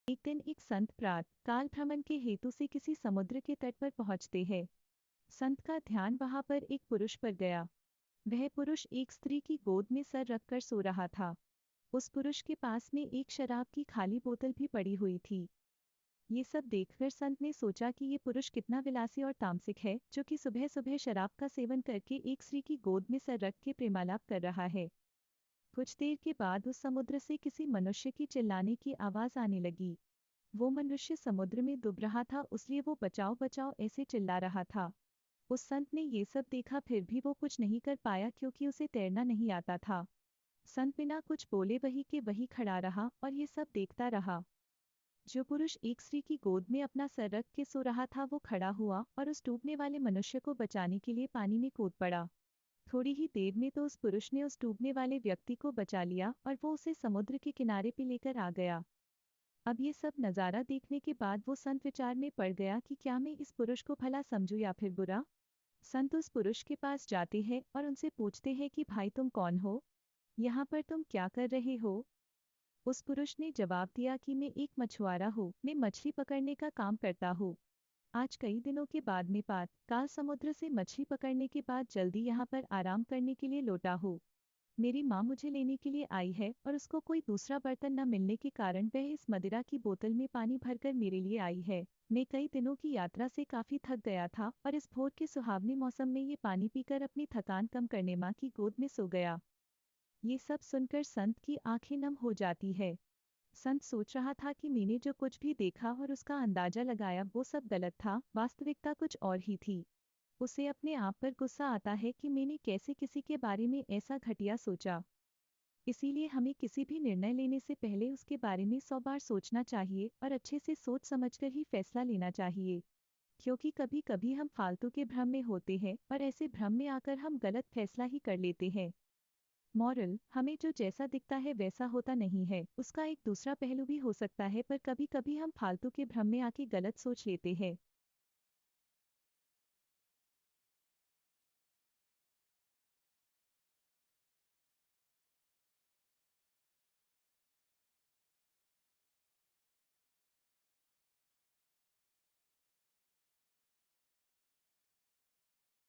एक दिन एक संत प्रात काल भ्रमण के हेतु से किसी समुद्र के तट पर पहुंचते हैं। संत का ध्यान वहां पर एक पुरुष पर गया। वह पुरुष एक स्त्री की गोद में सर रखकर सो रहा था। उस पुरुष के पास में एक शराब की खाली बोतल भी पड़ी हुई थी। ये सब देखकर संत ने सोचा कि ये पुरुष कितना विलासी और तामसिक है, जो कि सुबह सुबह शराब का सेवन करके एक स्त्री की गोद में सर रख के प्रेमालाप कर रहा है। कुछ देर के बाद उस समुद्र से किसी मनुष्य की चिल्लाने की आवाज आने लगी। वो मनुष्य समुद्र में डूब रहा था, इसलिए वो बचाओ बचाओ ऐसे चिल्ला रहा था। उस संत ने ये सब देखा, फिर भी वो कुछ नहीं कर पाया क्योंकि उसे तैरना नहीं आता था। संत बिना कुछ बोले वही के वही खड़ा रहा और ये सब देखता रहा। जो पुरुष एक स्त्री की गोद में अपना सर रख के सो रहा था वो खड़ा हुआ और उस डूबने वाले मनुष्य को बचाने के लिए पानी में कूद पड़ा। थोड़ी ही देर में तो उस पुरुष ने उस डूबने वाले व्यक्ति को बचा लिया और वो उसे समुद्र के किनारे पे लेकर आ गया। अब ये सब नज़ारा देखने के बाद वो संत विचार में पड़ गया कि क्या मैं इस पुरुष को भला समझूं या फिर बुरा। संत उस पुरुष के पास जाते हैं और उनसे पूछते हैं कि भाई तुम कौन हो, यहाँ पर तुम क्या कर रहे हो। उस पुरुष ने जवाब दिया कि मैं एक मछुआरा हूँ, मैं मछली पकड़ने का काम करता हूँ। आज कई दिनों के बाद में पात काल समुद्र से मछली पकड़ने के बाद जल्दी यहाँ पर आराम करने के लिए लौटा हूँ। मेरी माँ मुझे लेने के लिए आई है और उसको कोई दूसरा बर्तन न मिलने के कारण वह इस मदिरा की बोतल में पानी भरकर मेरे लिए आई है। मैं कई दिनों की यात्रा से काफी थक गया था और इस भोर के सुहावने मौसम में ये पानी पीकर अपनी थकान कम करने माँ की गोद में सो गया। ये सब सुनकर संत की आंखें नम हो जाती है। संत सोच रहा था कि मैंने जो कुछ भी देखा और उसका अंदाजा लगाया वो सब गलत था, वास्तविकता कुछ और ही थी। उसे अपने आप पर गुस्सा आता है कि मैंने कैसे किसी के बारे में ऐसा घटिया सोचा। इसीलिए हमें किसी भी निर्णय लेने से पहले उसके बारे में 100 बार सोचना चाहिए और अच्छे से सोच समझकर ही फैसला लेना चाहिए। क्योंकि कभी कभी हम फालतू के भ्रम में होते हैं और ऐसे भ्रम में आकर हम गलत फैसला ही कर लेते हैं। मॉरल, हमें जो जैसा दिखता है वैसा होता नहीं है, उसका एक दूसरा पहलू भी हो सकता है, पर कभी कभी हम फालतू के भ्रम में आके गलत सोच लेते हैं।